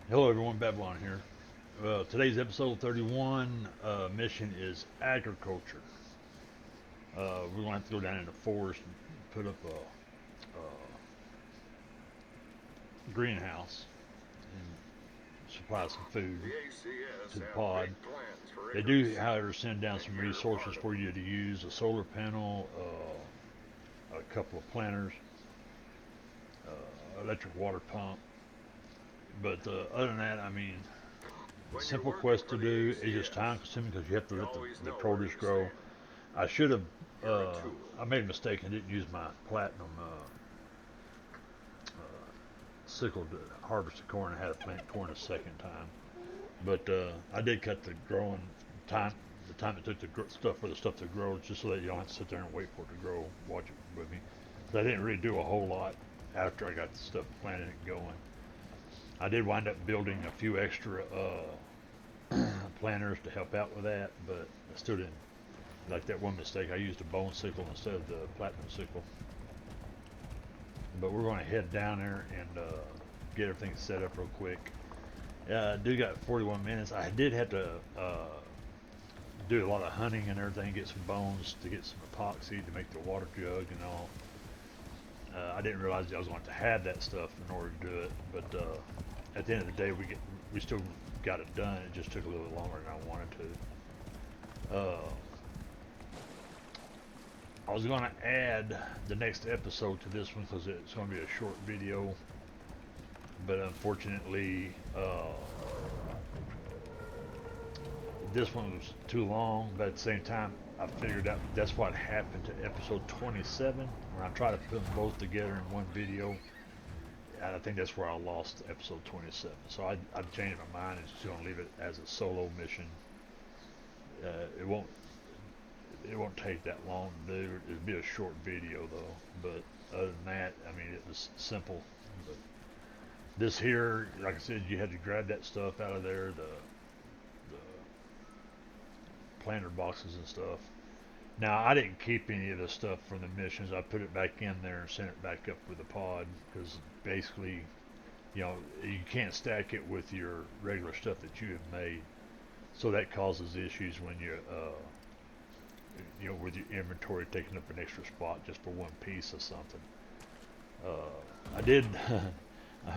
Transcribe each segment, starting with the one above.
Hello everyone, Babylon here. Today's episode 31 mission is agriculture. We're going to have to go down in the forest and put up a greenhouse and supply some food The ACS to the have pod. big plans for They do, Icarus, however, send down and some you're a resources part of for them. you to use: a solar panel, a couple of planters, electric water pump. But other than that, I mean, When you're simple working quest for to the do. It's just time ACS, consuming because you have to you let always the know where produce you grow. stand. I should have. You're a tool. I made a mistake and didn't use my platinum sickle to harvest the corn. I had to plant corn a second time, but I did cut the growing time. The time it took to stuff for the stuff to grow, just so that you don't have to sit there and wait for it to grow. Watch it with me. But I didn't really do a whole lot after I got the stuff planted and going. I did wind up building a few extra planters to help out with that, but I still didn't like that one mistake. I used a bone sickle instead of the platinum sickle. But we're going to head down there and get everything set up real quick. I do got 41 minutes. I did have to do a lot of hunting and everything, get some bones to get some epoxy to make the water jug and all. I didn't realize I was going to have that stuff in order to do it, but at the end of the day, we still got it done. It just took a little bit longer than I wanted to. I was going to add the next episode to this one because it's going to be a short video, but unfortunately, this one was too long. But at the same time, I figured out that's what happened to episode 27 when I tried to put them both together in one video. And I think that's where I lost episode 27. So I changed my mind and just going to leave it as a solo mission. It won't take that long to do. It'd be a short video though. But other than that, I mean, it was simple. But this here, like I said, you had to grab that stuff out of there, the planter boxes and stuff. Now I didn't keep any of the stuff from the missions. I put it back in there and sent it back up with the pod because basically, you can't stack it with your regular stuff that you have made. So that causes issues when with your inventory taking up an extra spot just for one piece of something. I did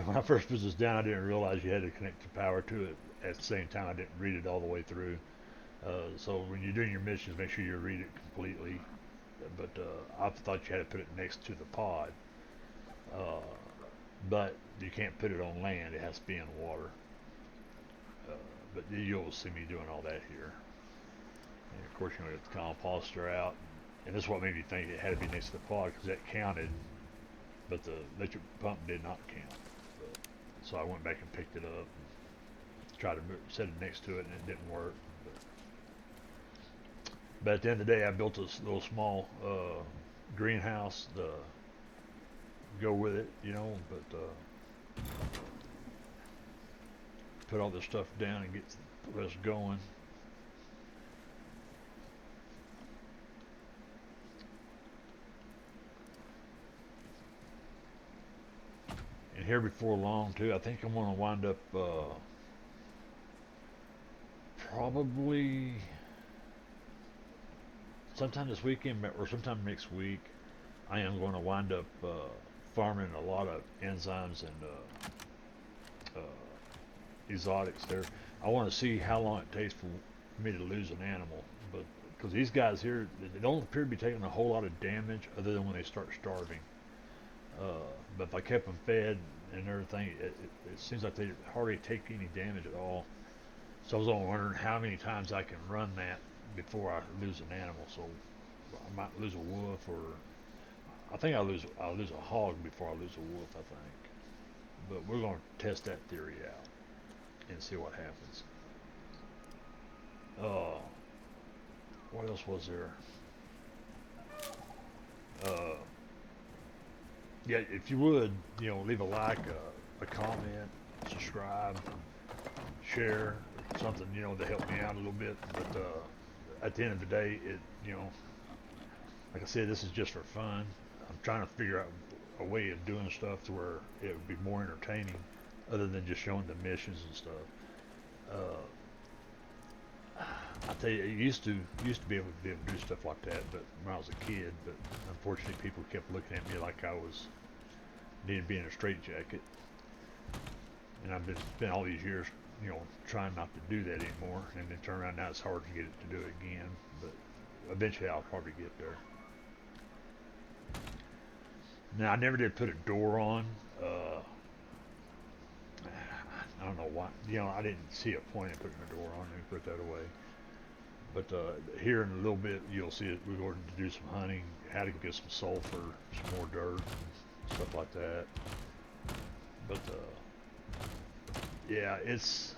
when I first put this down, I didn't realize you had to connect the power to it. At the same time, I didn't read it all the way through. So when you're doing your missions, make sure you read it completely. But I thought you had to put it next to the pod. Uh, but you can't put it on land; it has to be in water. Uh, but you'll see me doing all that here. And of course, you get the composter out, and this is what made me think it had to be next to the pod because that counted, but the electric pump did not count. But, so I went back and picked it up, and tried to set it next to it, and it didn't work. But at the end of the day, I built this little small greenhouse to go with it, But put all this stuff down and get us going. And here before long, too, I think I'm going to wind up probably sometime this weekend or sometime next week. I am going to wind up farming a lot of enzymes and exotics there. I want to see how long it takes for me to lose an animal, but because these guys here, they don't appear to be taking a whole lot of damage other than when they start starving. But if I kept them fed and everything, it seems like they hardly take any damage at all. So I was only wondering how many times I can run that before I lose an animal. So I might lose a wolf, or I think I'll lose a hog before I lose a wolf. I think, but we're going to test that theory out and see what happens. Uh, what else was there? Uh, yeah, if you would, leave a like, a comment, subscribe, share something, to help me out a little bit. But at the end of the day, like I said, this is just for fun. I'm trying to figure out a way of doing stuff to where it would be more entertaining. other than just showing the missions and stuff. Uh, I tell you, it used to be able to do stuff like that, but when I was a kid. But unfortunately, people kept looking at me like I was needed to be in a straitjacket, and I've been spent all these years, trying not to do that anymore. And then turn around now, it's hard to get it to do it again. But eventually, I'll probably get there. Now, I never did put a door on. Uh, I don't know why. I didn't see a point in putting a door on and put that away. But here in a little bit, you'll see it. We're going to do some hunting, how to get some sulfur, some more dirt, and stuff like that. But yeah, it's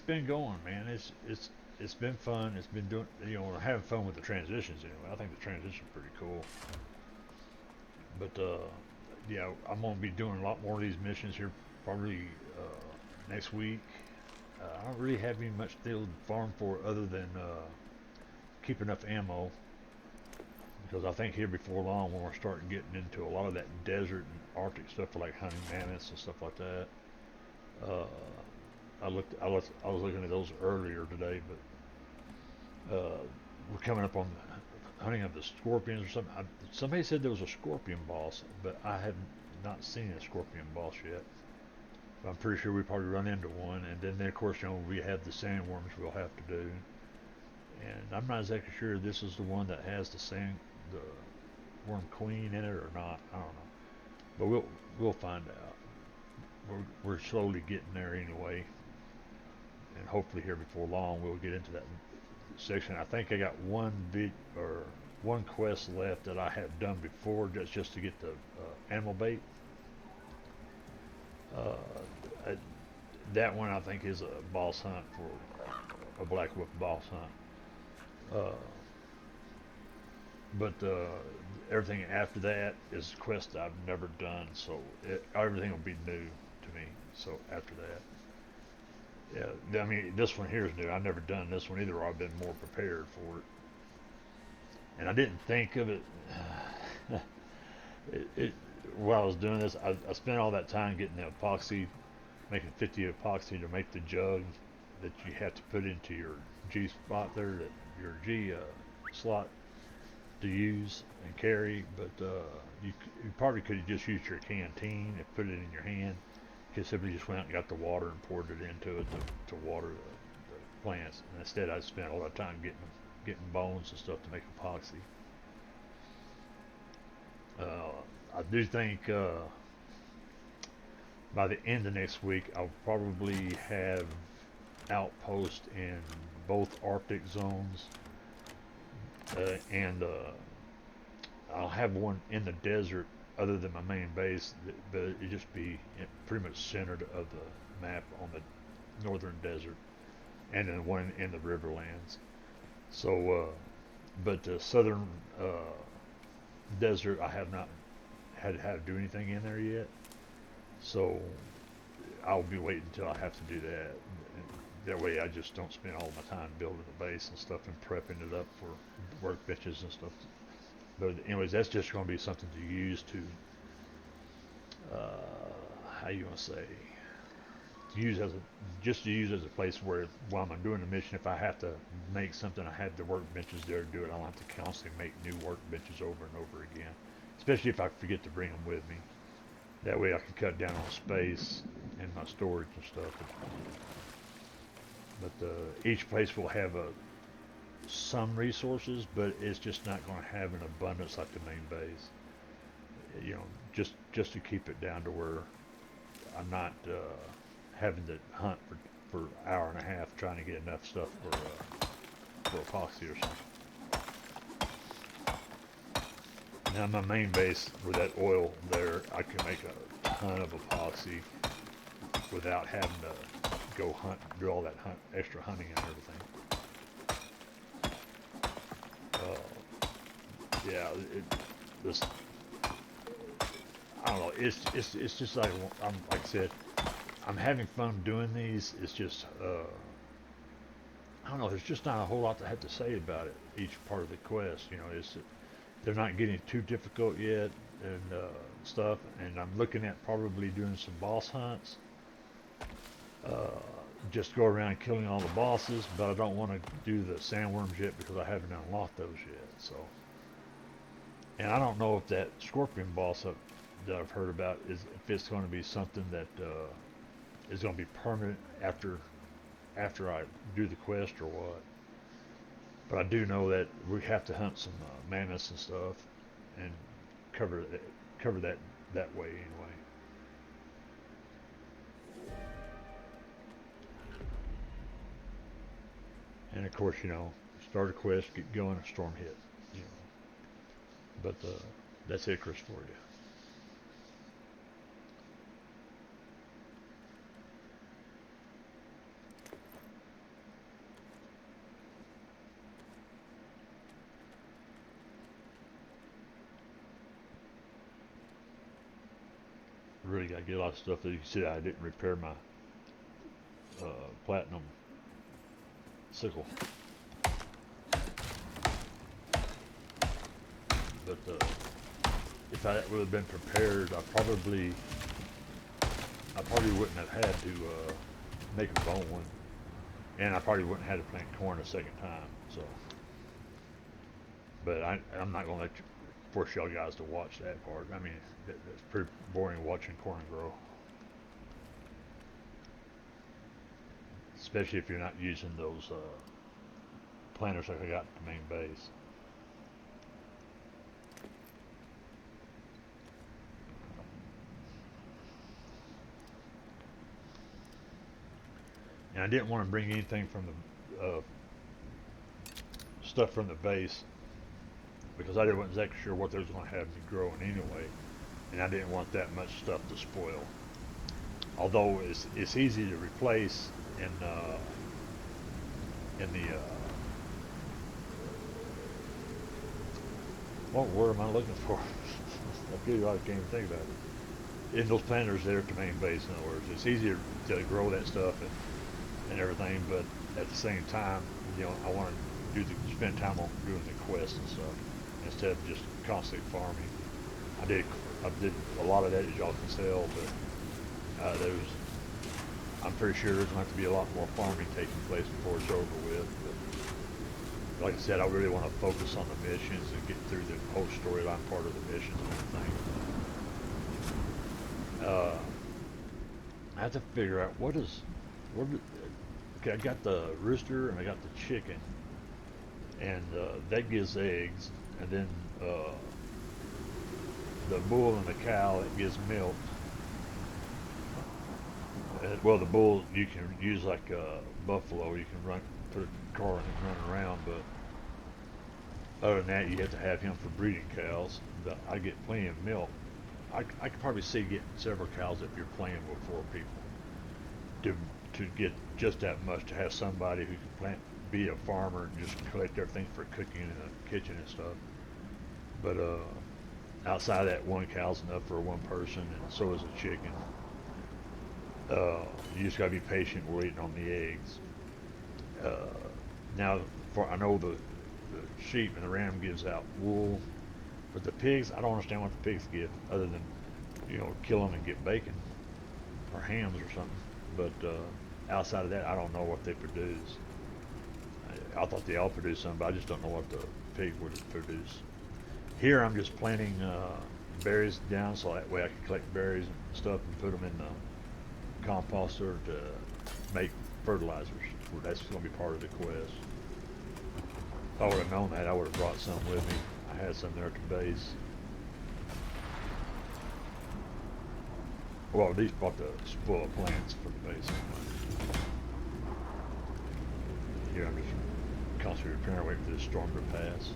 been going, man. It's been fun. It's been doing, having fun with the transitions anyway. I think the transition's pretty cool. But yeah, I'm gonna be doing a lot more of these missions here probably next week. I don't really have any much field farm for other than keep enough ammo, because I think here before long we're gonna start getting into a lot of that desert and Arctic stuff for like hunting mammoths and stuff like that. Uh, I was looking at those earlier today, but we're coming up on the hunting of the scorpions or something. Somebody said there was a scorpion boss, but I have not seen a scorpion boss yet. I'm pretty sure we probably run into one, and then of course we have the sandworms we'll have to do, and I'm not exactly sure this is the one that has the worm queen in it or not. I don't know, but we'll find out. We're slowly getting there anyway, and hopefully here before long we'll get into that section. I think I got one quest left that I have done before, just to get the animal bait. Uh, I, that one I think is a boss hunt for a black wolf boss hunt. But everything after that is quest I've never done, so everything will be new to me. So after that, yeah, I mean this one here is new. I've never done this one either, or I've been more prepared for it. And I didn't think of it. it while I was doing this, I spent all that time getting the epoxy, making 50 epoxy to make the jug that you have to put into your G spot there, that your G slot to use and carry. But you probably could have just used your canteen and put it in your hand. You simply just went out and got the water and poured it into it to water the plants. And instead, I spent all that time getting bones and stuff to make epoxy. I do think by the end of next week, I'll probably have outposts in both Arctic zones, and I'll have one in the desert other than my main base, but it just be pretty much centered of the map on the northern desert, and then one in the riverlands. So, but the southern desert, I have not had to do anything in there yet. So I'll be waiting until I have to do that. And that way I just don't spend all my time building the base and stuff and prepping it up for workbenches and stuff. But anyways, that's just going to be something to use to, how you want to say, to use as a place where while I'm doing the mission, if I have to make something, I have the workbenches there to do it. I don't have to constantly make new workbenches over and over again, especially if I forget to bring them with me. That way I can cut down on space and my storage and stuff. But each place will have some resources, but it's just not going to have an abundance like the main base. Just to keep it down to where I'm not having to hunt for an hour and a half trying to get enough stuff for epoxy or something. Now my main base with that oil there, I can make a ton of epoxy without having to go hunt, do all that extra hunting and everything. Yeah, this, I don't know. It's just like like I said, I'm having fun doing these. It's just I don't know. There's just not a whole lot to have to say about it. Each part of the quest, they're not getting too difficult yet, and stuff, and I'm looking at probably doing some boss hunts. Uh, just go around killing all the bosses, but I don't want to do the sandworms yet because I haven't unlocked those yet. So, and I don't know if that scorpion boss that I've heard about is if it's going to be something that is going to be permanent after I do the quest or what. But I do know that we have to hunt some mammoths and stuff, and cover that way anyway. And of course, start a quest, get going, a storm hit. You know, but that's Icarus for you. Really got to get a lot of stuff. That you can see, I didn't repair my platinum sickle, but if I would have been prepared, I probably wouldn't have had to make a bone one, and I probably wouldn't have had to plant corn a second time. So, but I'm not gonna force y'all guys to watch that part. I mean, it's pretty boring watching corn grow, especially if you're not using those planters like I got at the main base. And I didn't want to bring anything from the stuff from the base because I wasn't exactly sure what they was going to have me growing anyway, and I didn't want that much stuff to spoil. Although it's easy to replace in the what word am I looking for? I can't even think about it. In those planters there at the main base, in other words, it's easier to grow that stuff and everything, but at the same time, I want to spend time on doing the quests and stuff instead of just constantly farming. I did a lot of that, as y'all can tell, but I'm pretty sure there's going to have to be a lot more farming taking place before it's over with. But like I said, I really want to focus on the missions and get through the whole storyline part of the missions and everything. I have to figure out okay, I got the rooster and I got the chicken, and that gives eggs, and then the bull and the cow, it gives milk. Well, the bull you can use like a buffalo. You can put a car in and run around, but other than that, you have to have him for breeding cows. But I get plenty of milk. I could probably see getting several cows if you're playing with 4 people to get just that much, to have somebody who can be a farmer and just collect everything for cooking in the kitchen and stuff. But outside of that, 1 cow's enough for 1 person, and so is a chicken. You just gotta be patient waiting on the eggs. Now, I know the sheep and the ram gives out wool, but the pigs, I don't understand what the pigs give, other than kill them and get bacon or hams or something. But outside of that, I don't know what they produce. I thought they all produced something, but I just don't know what the pig would produce. Here, I'm just planting berries down, so that way I can collect berries and stuff and put them in the composter to make fertilizers. That's going to be part of the quest. If I would have known that, I would have brought some with me. I had some there at the base. Well, at least bought the spoiled plants for the base. Here I'm just constantly repairing, waiting for this storm to pass.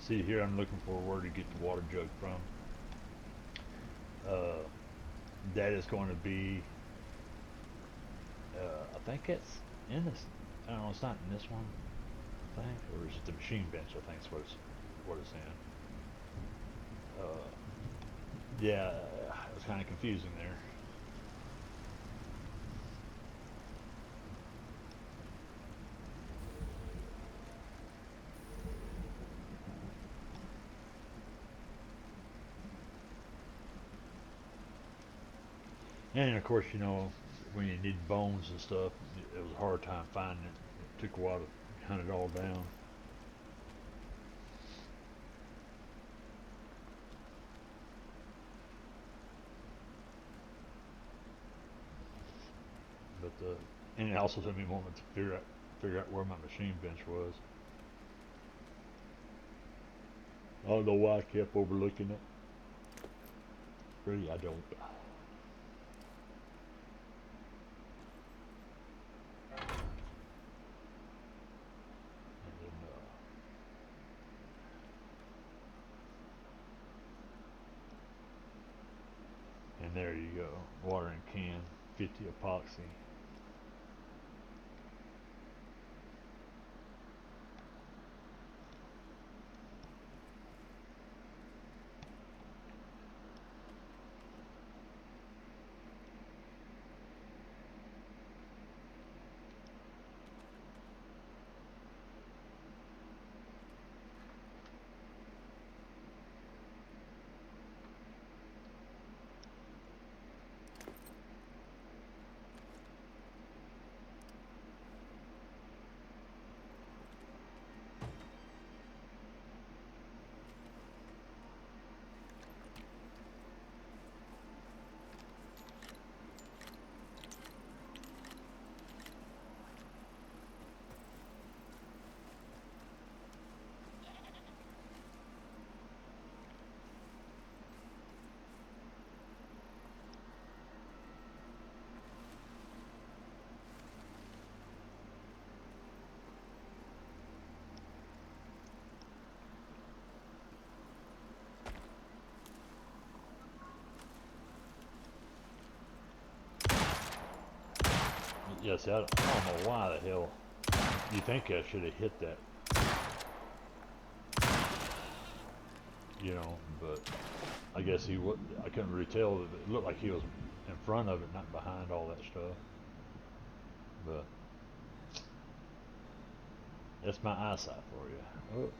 See here, I'm looking for where to get the water jug from. Uh, that is going to be, I think it's in this. I don't know. It's not in this one, I think, or is it the machine bench? I think is what it's in. Yeah, it was kind of confusing there. And of course, when you need bones and stuff, it was a hard time finding it. It took a while to hunt it all down. But and it also took me a moment to figure out where my machine bench was. I don't know why I kept overlooking it. Really, I don't. And then, and there you go, watering can, 50 epoxy. Yes, I don't know why the hell you think I should have hit that, but I guess he would. I couldn't really tell. It looked like he was in front of it, not behind all that stuff. But that's my eyesight for you. Oh,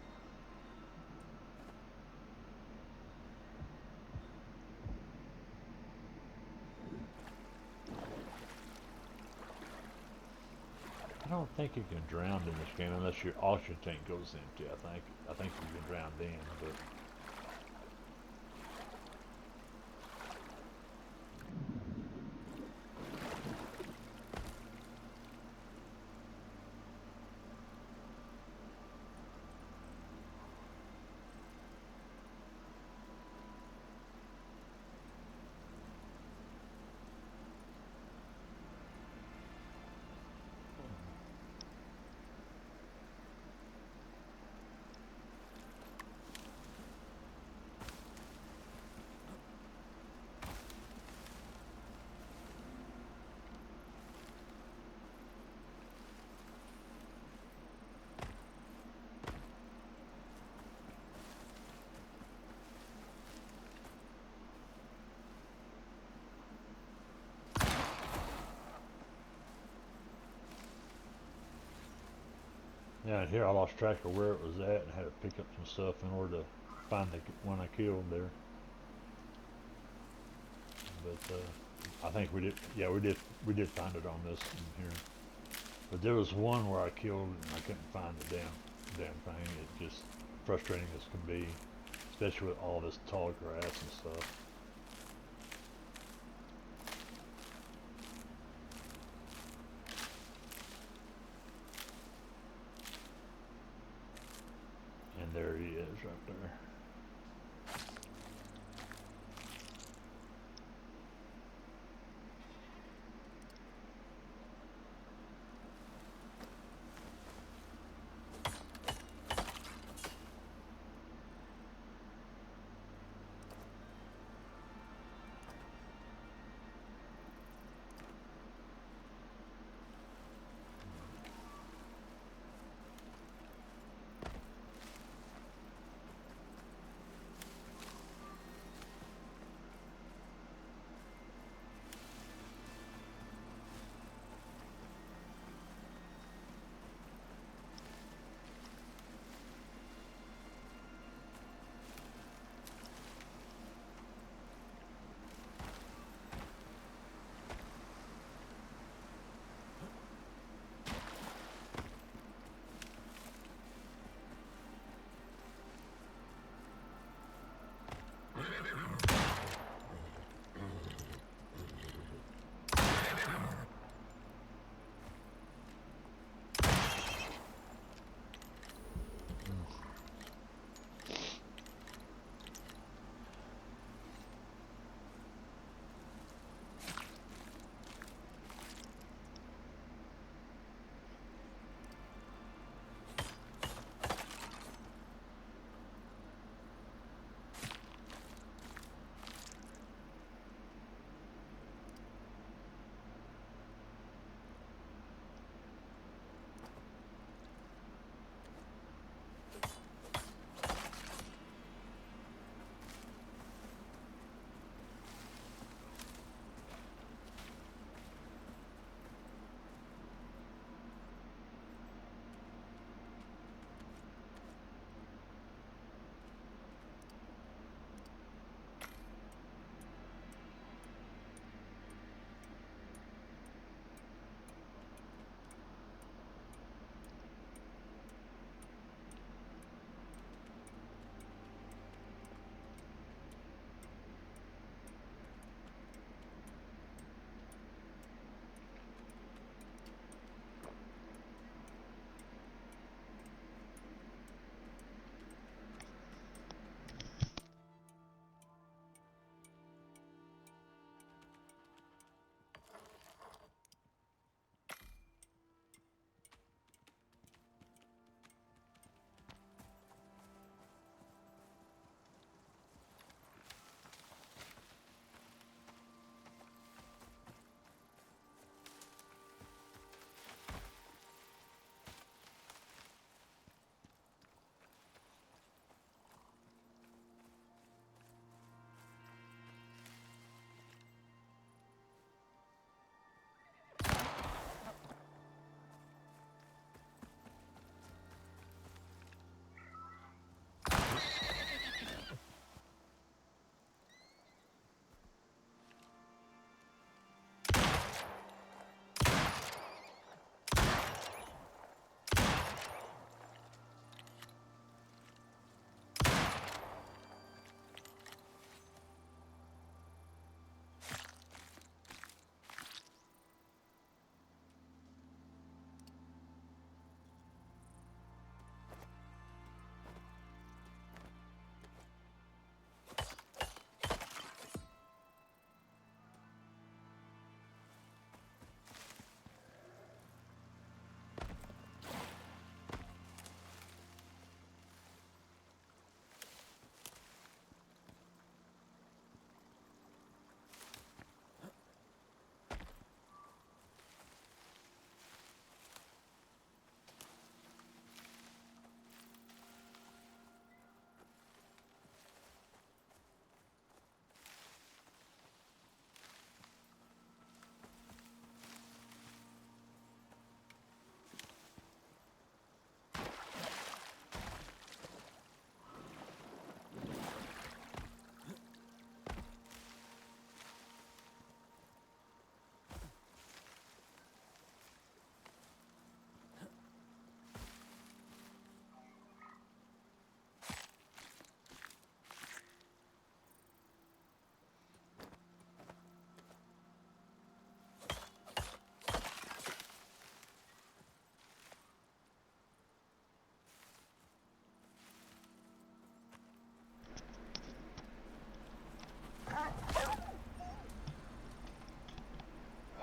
I don't think you can drown in this game unless your oxygen tank goes empty. I think you can drown then, but yeah. And here I lost track of where it was at and had to pick up some stuff in order to find the one I killed there. But I think we did. Yeah, we did find it on this one here. But there was one where I killed and I couldn't find the damn thing. It just frustrating as can be, especially with all this tall grass and stuff. And there he is right there.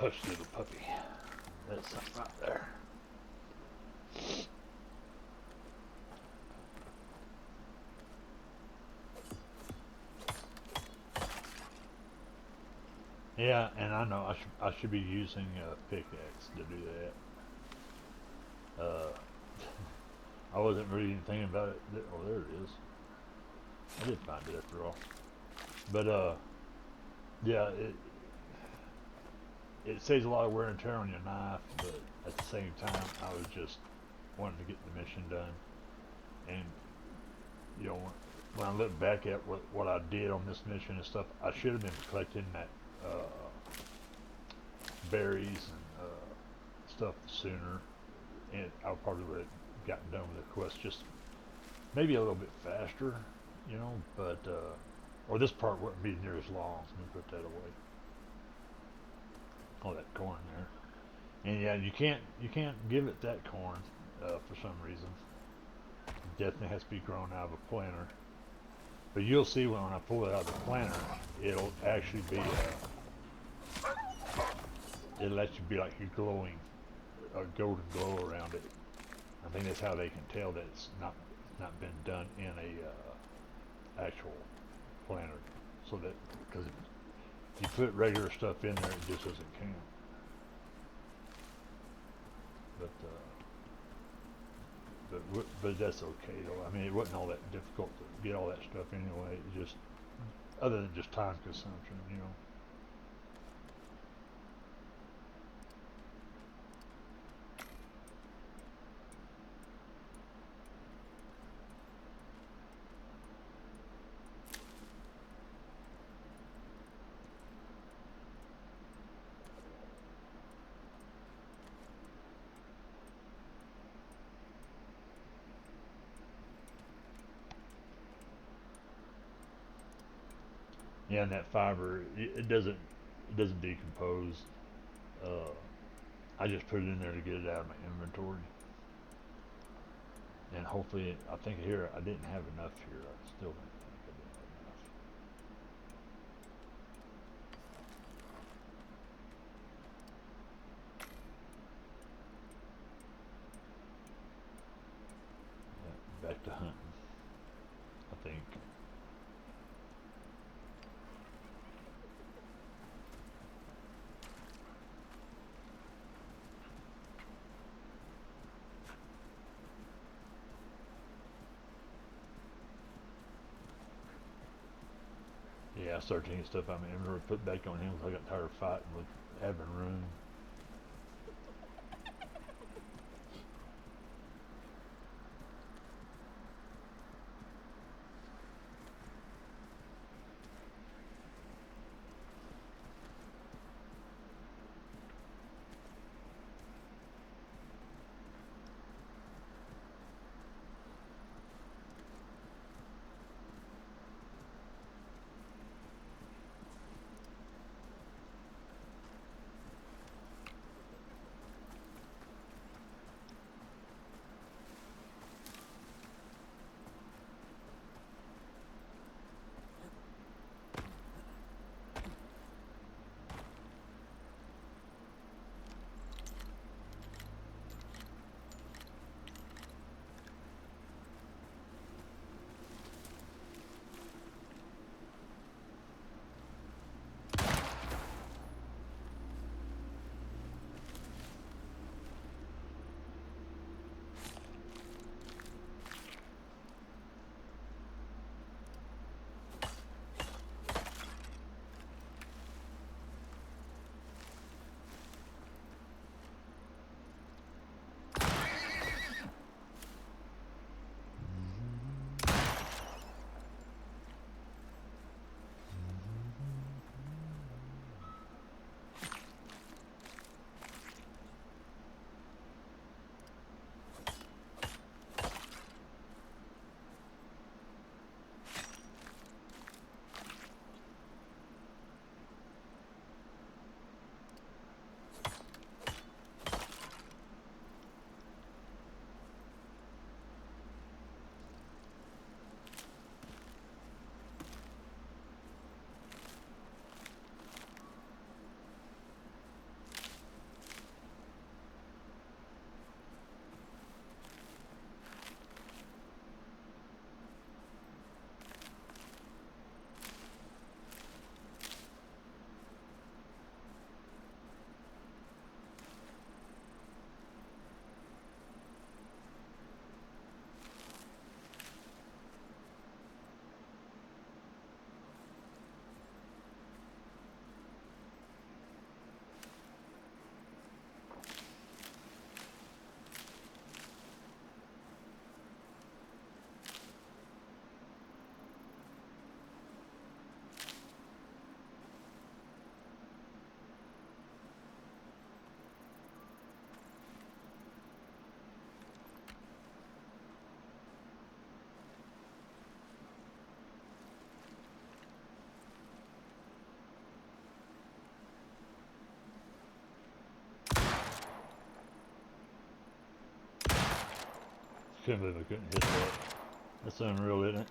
Hush, little puppy. That's something right there. Yeah, and I know I should be using a pickaxe to do that. I wasn't really even thinking about it. Oh, there it is. I did find it after all. But yeah, it saves a lot of wear and tear on your knife, but at the same time, I was just wanting to get the mission done. And you know, when I look back at what I did on this mission and stuff, I should have been collecting that berries and stuff sooner, and I probably would have gotten done with the quest just maybe a little bit faster, you know. But or this part wouldn't be near as long. Let me put that away. All that corn there, and yeah, you can't give it that corn for some reason. It definitely has to be grown out of a planter. But you'll see when I pull it out of the planter, it'll actually be it'll actually be like you're glowing a golden glow around it. I think that's how they can tell that it's not been done in a actual planter. So that because if you put regular stuff in there, it just doesn't count. But but that's okay though. I mean, it wasn't all that difficult to get all that stuff anyway. It just other than just time consumption, you know. Yeah, and that fiber, it doesn't decompose. Uh, I just put it in there to get it out of my inventory, and hopefully, I think here I didn't have enough here. I still don't think I did have enough. Yeah, back to hunting, I think. Yeah, I started taking stuff out of my inventory, put back on him because I got tired of fighting with having room. Couldn't believe I couldn't hit that. That's unreal, isn't it?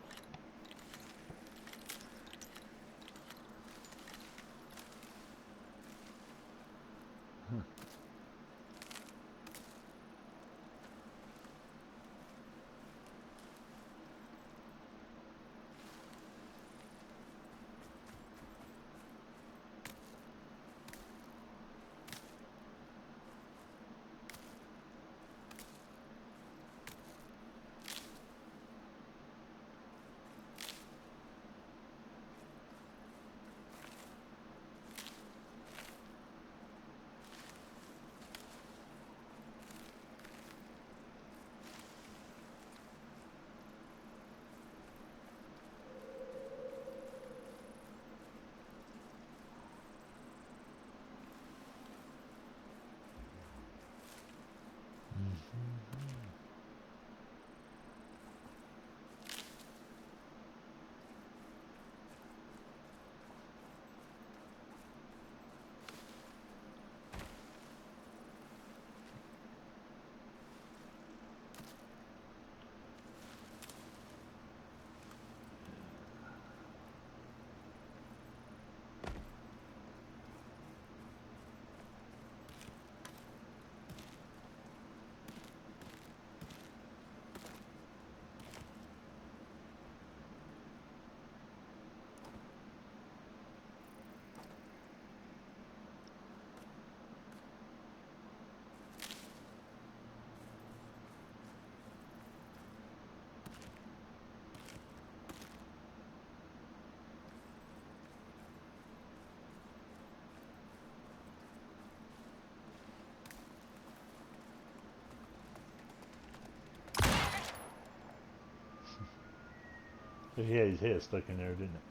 He had his head stuck in there, didn't it?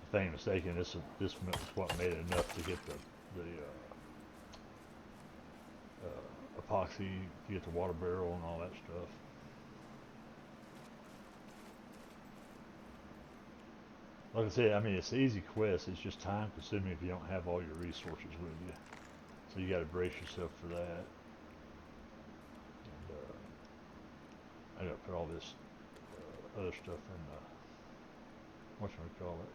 If I ain't mistaken, this was what made it enough to get the epoxy, to get the water barrel and all that stuff. Like I said, I mean, it's an easy quest. It's just time consuming if you don't have all your resources with you. So you got to brace yourself for that. And I got to put all this other stuff in. What should we call it?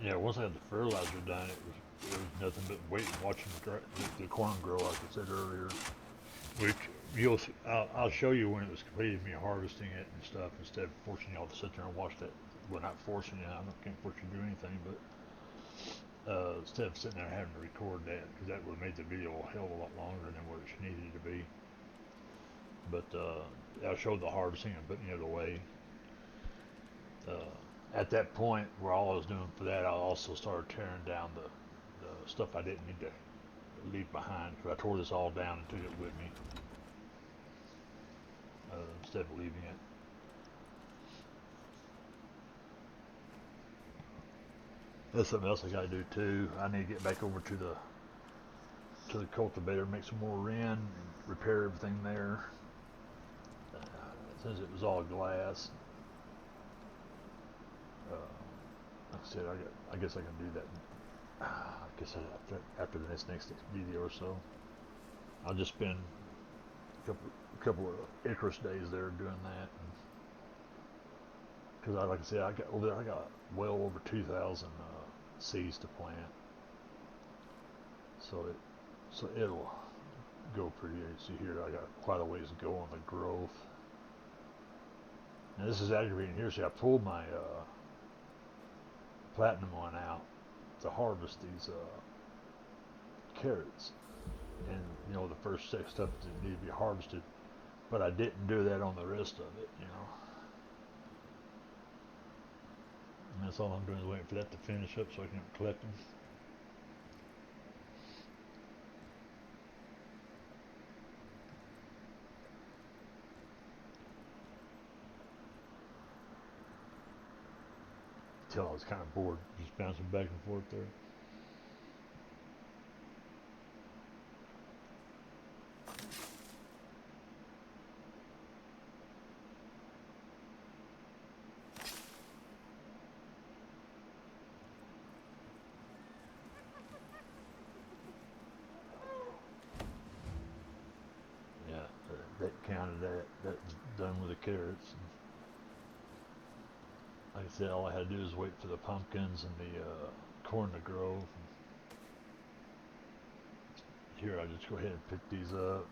Yeah, once I had the fertilizer done, it was nothing but waiting, watching the corn grow, like I said earlier. Which I'll show you when it was completed, me harvesting it and stuff, instead of forcing y'all to sit there and watch that. Well, not forcing you, can't force you to do anything, but instead of sitting there having to record that, because that would have made the video a hell of a lot longer than what it needed to be. But I showed the harvesting and putting it away. At that point, where all I was doing for that, I also started tearing down the stuff I didn't need to leave behind, because I tore this all down and took it with me instead of leaving it. That's something else I got to do too. I need to get back over to the cultivator, make some more rin, repair everything there. Since it was all glass, like I said, I guess I can do that. I guess after the next video or so, I'll just spend a couple of Icarus days there doing that. Because like I said, I got over there. I got well over 2,000 seeds to plant, so it'll go pretty. You see here, I got quite a ways to go on the growth. Now this is aggravating here. See, I pulled my platinum one out to harvest these carrots, and the first six stuff that need to be harvested, but I didn't do that on the rest of it. And that's all I'm doing is waiting for that to finish up so I can collect them. Till I was kind of bored, just bouncing back and forth there. Yeah, that counted that. That's done with the carrots. Like I said, all I had to do was wait for the pumpkins and the corn to grow. Here, I'll just go ahead and pick these up.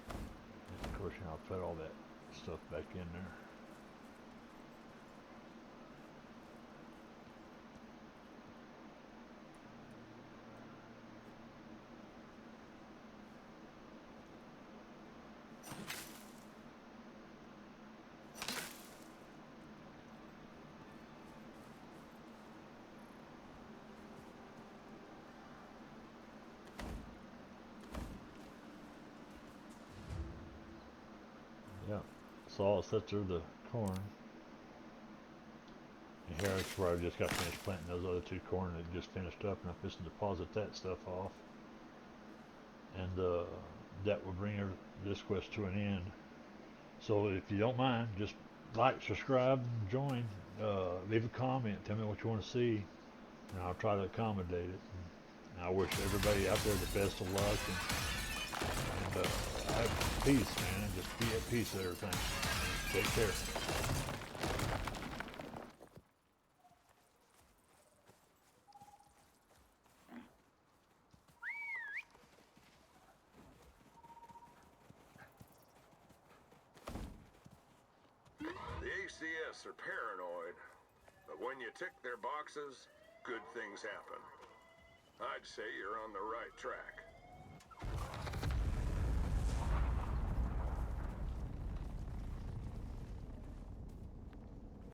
And of course, I'll put all that stuff back in there. Yeah, so all set through the corn. And here is where I just got finished planting those other two corn that just finished up, and I'm just to deposit that stuff off. And that will bring this quest to an end. So if you don't mind, just like, subscribe, join, leave a comment, tell me what you want to see, and I'll try to accommodate it. And I wish everybody out there the best of luck, and have peace, man, and just be at peace with everything. Take care. The ACS are paranoid, but when you tick their boxes, good things happen. I'd say you're on the right track.